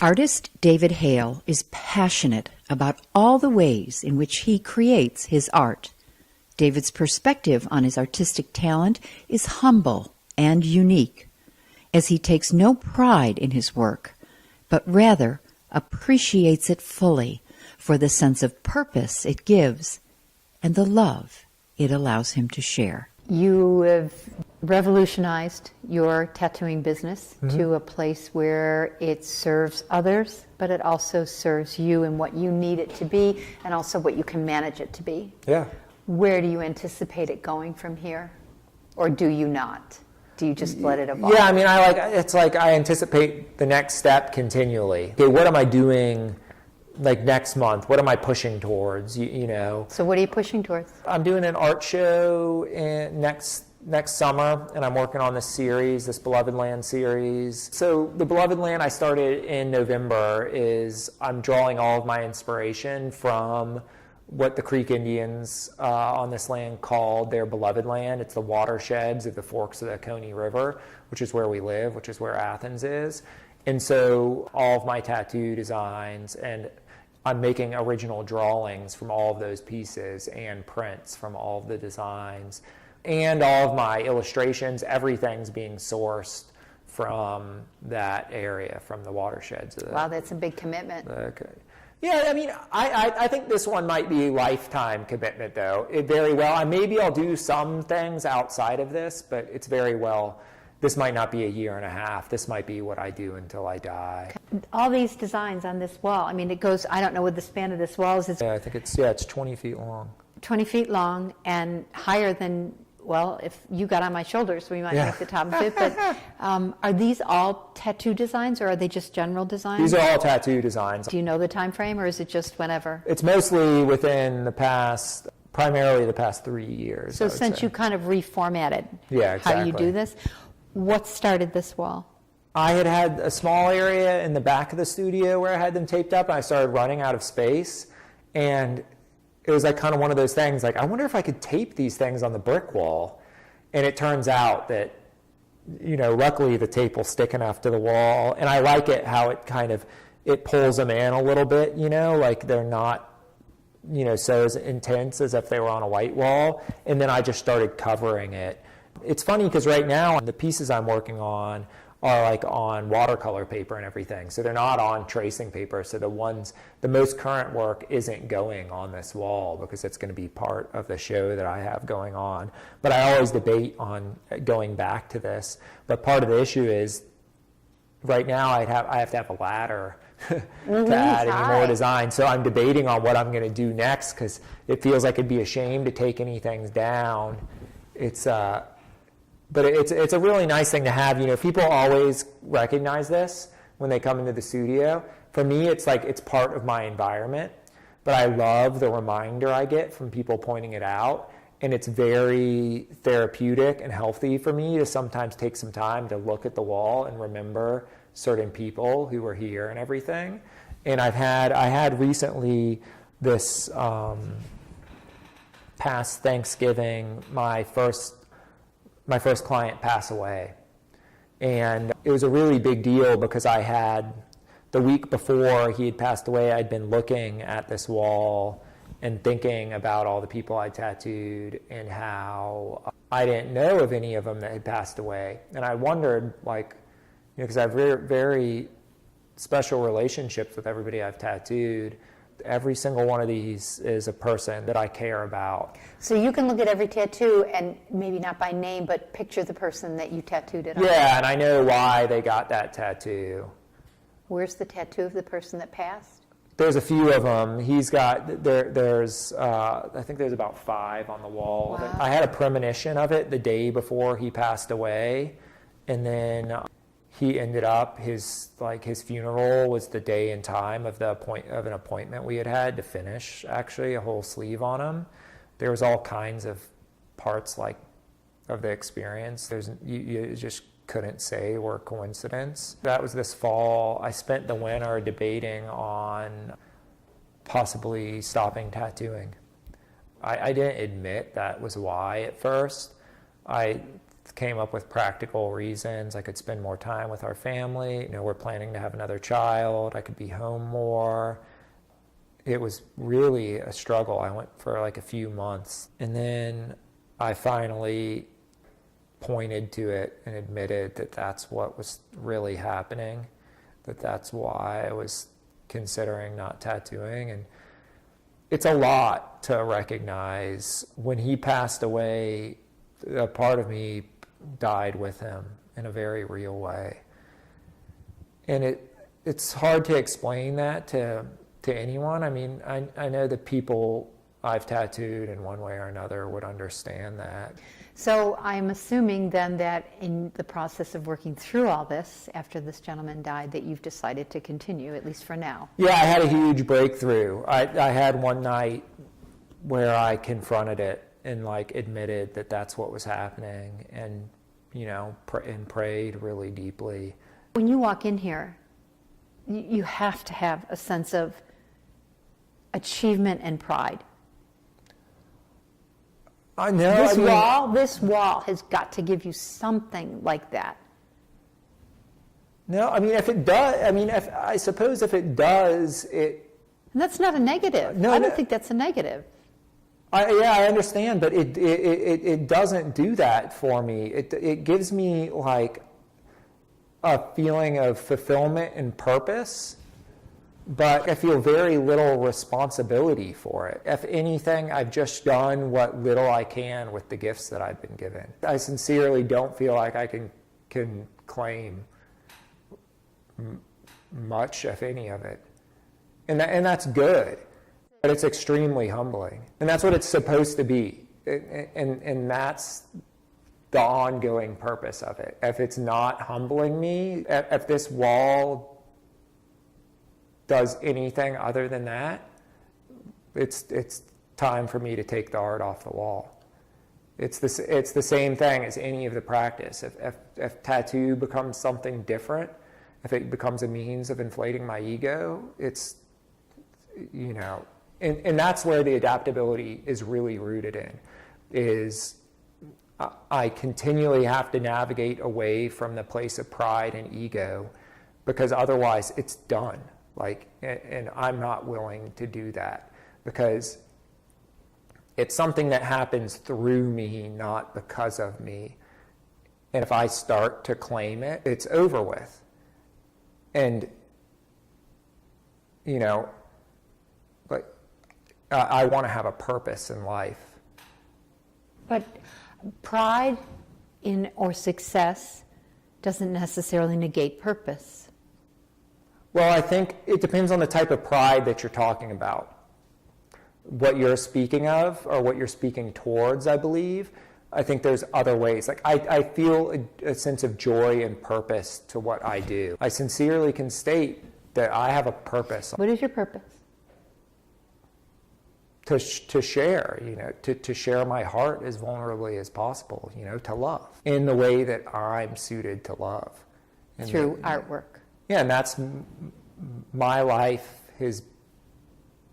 Artist David Hale is passionate about all the ways in which he creates his art. David's perspective on his artistic talent is humble and unique, as he takes no pride in his work, but rather appreciates it fully for the sense of purpose it gives and the love it allows him to share. You have revolutionized your tattooing business to a place where it serves others, but it also serves you and what you need it to be, and also what you can manage it to be. Yeah. Where do you anticipate it going from here? Or do you not? Do you just let it evolve? Yeah, I mean, it's like I anticipate the next step continually. Okay, what am I doing like next month? What am I pushing towards, you know? So what are you pushing towards? I'm doing an art show next summer, and I'm working on this series, this Beloved Land series. So the Beloved Land I started in November is I'm drawing all of my inspiration from what the Creek Indians on this land called their beloved land. It's the watersheds of the forks of the Coney River, which is where we live, which is where Athens is. And so all of my tattoo designs, and I'm making original drawings from all of those pieces and prints from all of the designs. And all of my illustrations, everything's being sourced from that area, from the watersheds. Wow, that's a big commitment. Okay. Yeah, I mean, I think this one might be a lifetime commitment, though. It very well. Maybe I'll do some things outside of this, but it's very well, this might not be a year and a half. This might be what I do until I die. All these designs on this wall, I mean, it goes, I don't know what the span of this wall is. Yeah, I think it's 20 feet long. 20 feet long and higher than, well, if you got on my shoulders, we might make the top of it. But are these all tattoo designs, or are they just general designs? These are all tattoo designs. Do you know the time frame, or is it just whenever? It's mostly within primarily the past 3 years. So since you kind of reformatted how you do this, what started this wall? I had a small area in the back of the studio where I had them taped up, and I started running out of space. And it was like kind of one of those things, like, I wonder if I could tape these things on the brick wall. And it turns out that, you know, luckily the tape will stick enough to the wall. And I like it how it pulls them in a little bit, you know, like they're not, you know, so as intense as if they were on a white wall. And then I just started covering it. It's funny because right now the pieces I'm working on are like on watercolor paper and everything. So they're not on tracing paper. So the most current work isn't going on this wall because it's going to be part of the show that I have going on. But I always debate on going back to this. But part of the issue is right now I have to have a ladder to add any more design. So I'm debating on what I'm going to do next because it feels like it'd be a shame to take anything down. But it's a really nice thing to have. You know, people always recognize this when they come into the studio. For me, it's like it's part of my environment. But I love the reminder I get from people pointing it out. And it's very therapeutic and healthy for me to sometimes take some time to look at the wall and remember certain people who were here and everything. And I had recently this past Thanksgiving, my first client pass away. And it was a really big deal because the week before he had passed away, I'd been looking at this wall and thinking about all the people I tattooed and how I didn't know of any of them that had passed away. And I wondered, like, you know, because I have very, very special relationships with everybody I've tattooed. Every single one of these is a person that I care about. So you can look at every tattoo and maybe not by name, but picture the person that you tattooed it on. Yeah, and I know why they got that tattoo. Where's the tattoo of the person that passed? There's a few of them. He's got, there's I think there's about 5 on the wall. Wow. I had a premonition of it the day before he passed away, and then he ended up, his funeral was the day and time of an appointment we had to finish, actually, a whole sleeve on him. There was all kinds of parts of the experience. You just couldn't say were coincidence. That was this fall. I spent the winter debating on possibly stopping tattooing. I didn't admit that was why at first. I came up with practical reasons. I could spend more time with our family. We're planning to have another child. I could be home more. It was really a struggle. I went for like a few months. And then I finally pointed to it and admitted that that's what was really happening, that's why I was considering not tattooing. And it's a lot to recognize. When he passed away, a part of me died with him in a very real way. And it's hard to explain that to anyone. I mean, I know the people I've tattooed in one way or another would understand that. So I'm assuming then that in the process of working through all this, after this gentleman died, that you've decided to continue, at least for now. Yeah, I had a huge breakthrough. I had one night where I confronted it and like admitted that that's what was happening, and and prayed really deeply. When you walk in here, you have to have a sense of achievement and pride. I know. This wall has got to give you something like that. No, I mean, if it does, I suppose if it does, it... And that's not a negative. No, I don't think that's a negative. I understand, but it doesn't do that for me. It gives me like a feeling of fulfillment and purpose, but I feel very little responsibility for it. If anything, I've just done what little I can with the gifts that I've been given. I sincerely don't feel like I can claim much, if any of it. And that's good, but it's extremely humbling. And that's what it's supposed to be. And that's the ongoing purpose of it. If it's not humbling me, if this wall does anything other than that, it's time for me to take the art off the wall. It's the same thing as any of the practice. If tattoo becomes something different, if it becomes a means of inflating my ego, it's, and that's where the adaptability is really rooted in, is I continually have to navigate away from the place of pride and ego, because otherwise it's done. And I'm not willing to do that, because it's something that happens through me, not because of me. And if I start to claim it, it's over with. And, but I want to have a purpose in life. But pride in or success doesn't necessarily negate purpose. Well, I think it depends on the type of pride that you're talking about. What you're speaking of, or what you're speaking towards, I believe. I think there's other ways. Like, I feel a sense of joy and purpose to what I do. I sincerely can state that I have a purpose. What is your purpose? To share, to share my heart as vulnerably as possible, to love in the way that I'm suited to love. Through artwork. Yeah, and that's my life has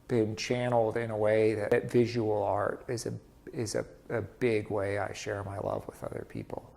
been channeled in a way that visual art is a big way I share my love with other people.